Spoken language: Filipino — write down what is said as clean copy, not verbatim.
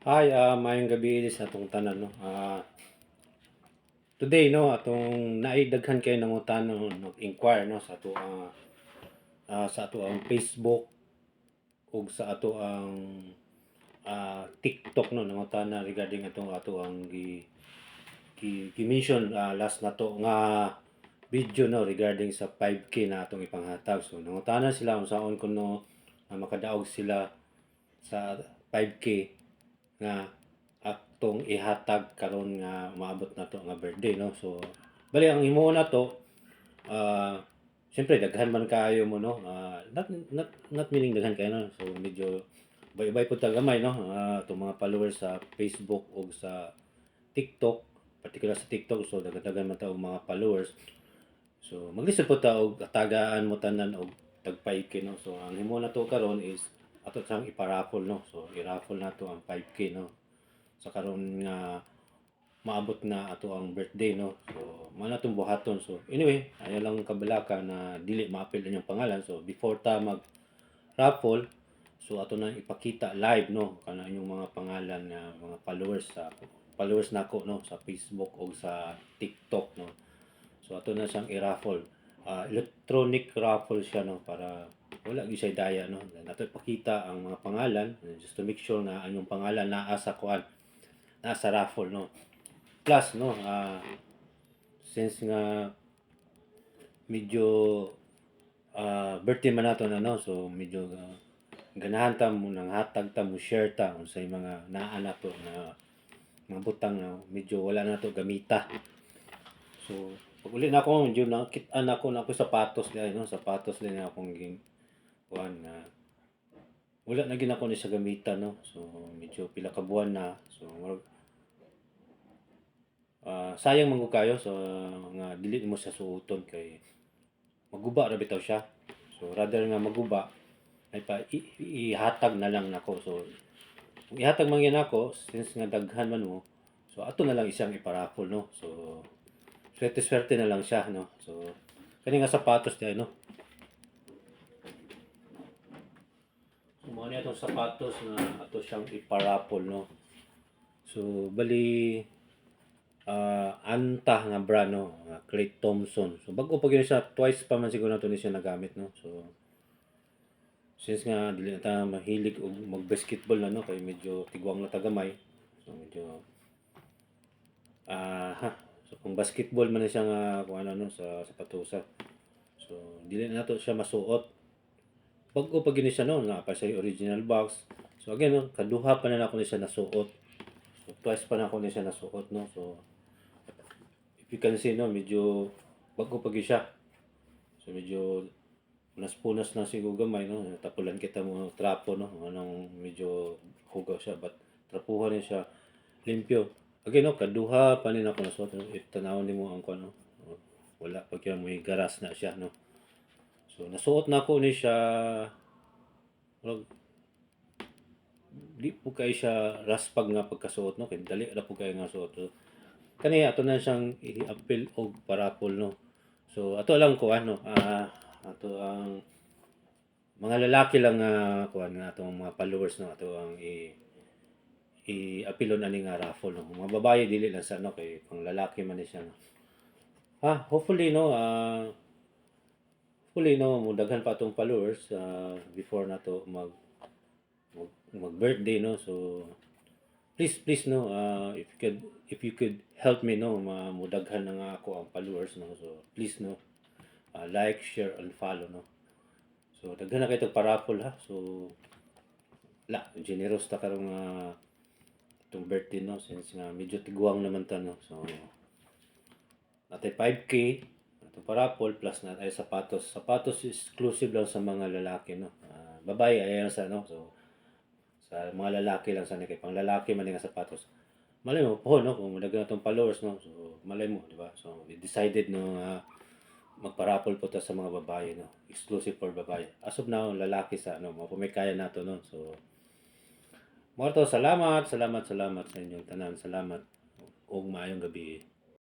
Hi, maayong gabi sa atong tanan, no. Today, no, atong naidaghan kayo ng utana no, nag-inquire no sa ato ang Facebook ug sa ato ang TikTok no nangutana regarding ato ang gi-mention last nato nga video no regarding sa 5K na atong ipanghatag. So nangutana sila unsaon kuno makadaog sila sa 5K nga atong ihatag karon nga maabot nato nga birthday no. So bali ang himuon nato ah siyempre daghan man kaayo mo no. Not meaning daghan kayo no. So medyo bay-bay pud ta gamay no. Atong mga followers sa Facebook o sa TikTok, particular sa TikTok, so daghan man ta og mga followers. So maglisod po ta og tagaan mo tanan og tag 5K no. So ang himuon nato karon is ato sang iparaffle no. So i-raffle nato ang 5K no. Sa karon nga maabot na ato ang birthday no. So mao na tong buhaton. So anyway, ayo lang kabalaka na dili maapil inyong pangalan. So before ta mag raffle, so ato na ipakita live no kana inyong mga pangalan nga mga followers nako no sa Facebook o sa TikTok no. So ato na siyang i-raffle. Electronic raffle siya no para wala gyud siya daya no. Nato ipakita ang mga pangalan just to make sure na ang inyong pangalan naa sa kuan, naa sa raffle no. Plus no, since nga medyo birthday man nato na no, so medyo ganahan ta mo nang hatag ta mo share ta unsay mga naa nato na mga butang na medyo wala na to gamita. So pag uli na ako medyo nakit-an ako na ako sapatos diay no, sapatos din na akong kuan na wala na gid ako ni sa gamitan no. So medyo pila ka buwan na. So sayang man gud kayo so nga dili mo siya suoton kay maguba ra bitaw siya. So rather nga maguba ay pa ihatag na lang nako. So kung ihatag man gyud nako since nga daghan man mo, so ato na lang isang iparaffle no. So swerte-swerte na lang siya no. So kani nga sapatos diay no. So mao ni atong sapatos na ato siyang iparaffle no. So bali Anta nga brand no, Clay Thompson. So bago pa gyud siya, twice pa man siguro nato ni siya nagamit no. So since nga dili na ta mahilig og mag-basketball na no kay medyo tigwang na ta gamay. So medyo so kung basketball man na siya nga kung ano no sa sapatosa. So dili na nato siya masuot. Bago pa gyud ni siya no, na pa siya original box. So again no, kaduha pa na ako ni siya nasuot. So twice pa na ako ni siya nasuot no. So if you can see no, medyo bago pa gyud siya. So medyo punas-punas na siguro gamay no. Tapulan kita mo trapo no. Anong medyo hugaw siya but trapuhan niya siya limpyo. Again no, kaduha pa nin ako nasuot no. If tanawon nimo ang kuno. Wala pa gyud mo garas na siya no. So nasuot na ako ni siya di po kay siya raspag nga pagkasuot no kay dali ra po kay nga suot. So kani ato na siyang i-appeal og parapol no. So ato lang ko ano ato ang mga lalaki lang nga kuan nga atong mga followers no ato ang i-apilon ani nga raffle no. Mga babae dili lang sa no kay pang lalaki man ni siya no. Hopefully no mudaghan pa atong followers before nato mag birthday no. So please no if you could help me no mudaghan na nga ako ang followers no. So please no like, share and follow no. So daghan na kay tong paraffle ha. So generous ta karong itong birthday no since nga medyo tiguang naman ta no. So natay 5K itong paraffle plus na ay sapatos exclusive lang sa mga lalaki no. Babae ayan sa no. So sa mga lalaki lang sana kay pang lalaki man nga sapatos. Malay mo po no kung daghan atong followers no. So malay mo di ba. So we decided no magparapol po ta sa mga babae no. Exclusive for babae. As of now lalaki sa ano mo may kaya nato no. So mo salamat sa inyong tanan. Salamat ug maayong gabi.